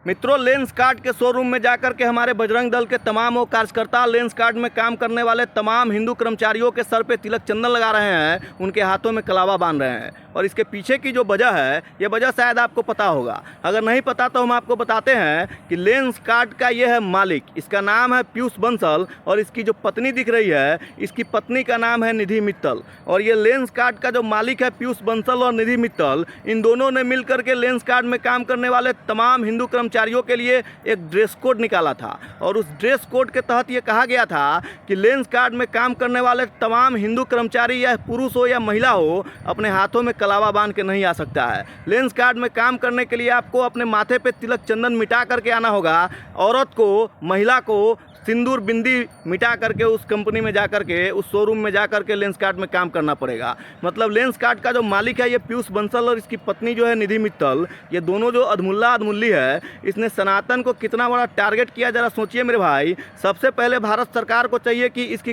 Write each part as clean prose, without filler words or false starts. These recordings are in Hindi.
मित्रों, लेंस कार्ट के शोरूम में जाकर के हमारे बजरंग दल के तमाम वो कार्यकर्ता लेंस कार्ट में काम करने वाले तमाम हिंदू कर्मचारियों के सर पे तिलक चंदन लगा रहे हैं, उनके हाथों में कलावा बांध रहे हैं। और इसके पीछे की जो वजह है, ये वजह शायद आपको पता होगा। अगर नहीं पता तो हम आपको बताते हैं कि लेंस कार्ट का ये है मालिक, इसका नाम है पीयूष बंसल, और इसकी जो पत्नी दिख रही है, इसकी पत्नी का नाम है निधि मित्तल। और ये लेंस कार्ट का जो मालिक है पीयूष बंसल और निधि मित्तल, इन दोनों ने मिलकर के लेंस कार्ट में काम करने वाले तमाम हिंदू कर्मचारियों के लिए एक ड्रेस कोड निकाला था। और उस ड्रेस कोड के तहत ये कहा गया था कि लेंस कार्ट में काम करने वाले तमाम हिंदू कर्मचारी, या पुरुष हो या महिला हो, अपने हाथों में कलावा बांध के नहीं आ सकता है। लेंस कार्ट में काम करने के लिए आपको अपने माथे पे तिलक चंदन मिटा करके आना होगा। औरत को, महिला को सिंदूर बिंदी मिटा करके उस कंपनी में जा करके, उस शोरूम में जा करके लेंस कार्ट में काम करना पड़ेगा। मतलब लेंस कार्ट का जो मालिक है ये पीयूष बंसल और इसकी पत्नी जो है निधि मित्तल, ये दोनों जो अधमुल्ला अधमुल्ली है, इसने सनातन को कितना बड़ा टारगेट किया, जरा सोचिए मेरे भाई। सबसे पहले भारत सरकार को चाहिए कि इसके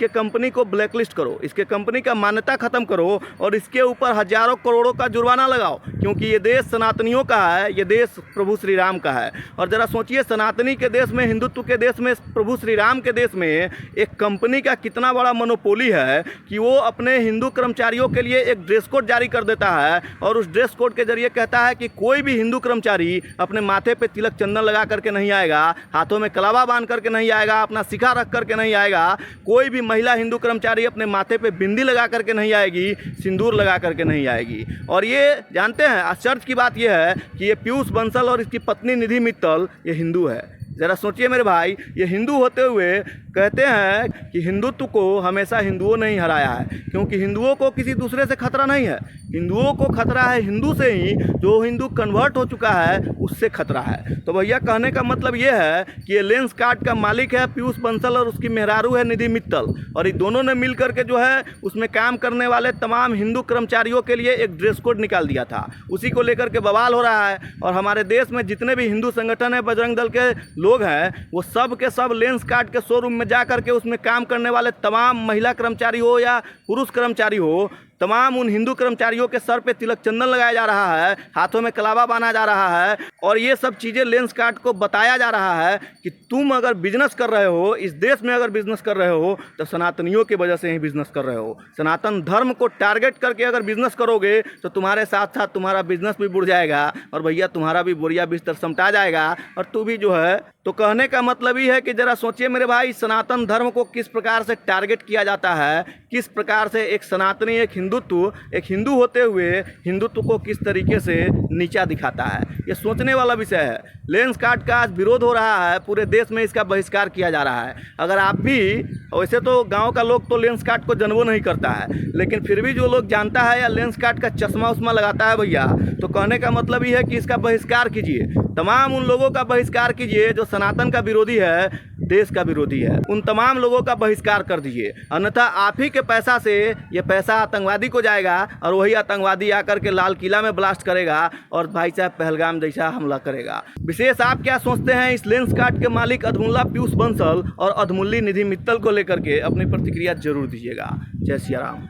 कंपनी को ब्लैकलिस्ट करो, इसके कंपनी का मान्यता खत्म करो और इसके ऊपर हजारों करोड़ों का जुर्माना लगाओ, क्योंकि ये देश सनातनियों का है, ये देश प्रभु श्री राम का है। और जरा सोचिए, सनातनी के देश में, हिंदुत्व के देश में, प्रभु श्री राम के देश में एक कंपनी का कितना बड़ा मोनोपोली है कि वो अपने हिंदू कर्मचारियों के लिए एक ड्रेस कोड जारी कर देता है। और उस ड्रेस कोड के जरिए कहता है कि कोई भी हिंदू कर्मचारी अपने माथे पे तिलक चंदन लगा करके नहीं आएगा, हाथों में कलावा बांध करके नहीं आएगा, अपना शिखा रख करके नहीं आएगा। कोई भी महिला हिंदू कर्मचारी अपने माथे पे बिंदी लगा करके नहीं आएगी, सिंदूर लगा करके नहीं आएगी। और ये जानते हैं, आश्चर्य की बात यह है कि ये पीयूष बंसल और इसकी पत्नी निधि मित्तल ये हिंदू है। ज़रा सोचिए मेरे भाई, ये हिंदू होते हुए कहते हैं कि हिंदुत्व को हमेशा हिंदुओं ने ही हराया है, क्योंकि हिंदुओं को किसी दूसरे से खतरा नहीं है। हिंदुओं को खतरा है हिंदू से ही, जो हिंदू कन्वर्ट हो चुका है उससे खतरा है। तो भैया कहने का मतलब ये है कि ये लेंस कार्ट का मालिक है पीयूष बंसल और उसकी मेहरारू है निधि मित्तल, और ये दोनों ने मिल करके जो है उसमें काम करने वाले तमाम हिंदू कर्मचारियों के लिए एक ड्रेस कोड निकाल दिया था। उसी को लेकर के बवाल हो रहा है। और हमारे देश में जितने भी हिंदू संगठन है, बजरंग दल के लोग हैं, वो सब के सब लेंस कार्ट के शोरूम में जा करके उसमें काम करने वाले तमाम महिला कर्मचारी हो या पुरुष कर्मचारी हो, तमाम उन हिंदू कर्मचारियों के सर पे तिलक चंदन लगाया जा रहा है, हाथों में कलावा बांधा जा रहा है। और ये सब चीज़ें लेंस कार्ट को बताया जा रहा है कि तुम अगर बिजनेस कर रहे हो, इस देश में अगर बिजनेस कर रहे हो, तो सनातनियों की वजह से ही बिजनेस कर रहे हो। सनातन धर्म को टारगेट करके अगर बिजनेस करोगे तो तुम्हारे साथ साथ तुम्हारा बिजनेस भी बुड़ जाएगा, और भैया तुम्हारा भी बोरिया बिस्तर समटा जाएगा, और तू भी जो है। तो कहने का मतलब ही है कि जरा सोचिए मेरे भाई, सनातन धर्म को किस प्रकार से टारगेट किया जाता है, किस प्रकार से एक सनातनी, एक हिंदुत्व, एक हिंदू होते हुए हिंदुत्व को किस तरीके से नीचा दिखाता है। ये सोचने वाला विषय है। लेंस कार्ट का आज विरोध हो रहा है, पूरे देश में इसका बहिष्कार किया जा रहा है। अगर आप भी, वैसे तो गांव का लोग तो लेंस कार्ट को जनवो नहीं करता है, लेकिन फिर भी जो लोग जानता है या लेंस कार्ट का चश्मा उस्मा लगाता है भैया, तो कहने का मतलब ही है कि इसका बहिष्कार कीजिए। तमाम उन लोगों का बहिष्कार कीजिए जो सनातन का विरोधी है, देश का विरोधी है। उन तमाम लोगों का बहिष्कार कर दीजिए, अन्यथा आप ही के पैसा से ये पैसा आतंकवादी को जाएगा, और वही आतंकवादी आकर के लाल किला में ब्लास्ट करेगा और भाई साहब पहलगाम जैसा हमला करेगा। विशेष आप क्या सोचते हैं इस लेंस कार्ट के मालिक अधमुल्ला पीयूष बंसल और अधमुल्ली निधि मित्तल को लेकर के? अपनी प्रतिक्रिया जरूर दीजिएगा। जय सिया राम।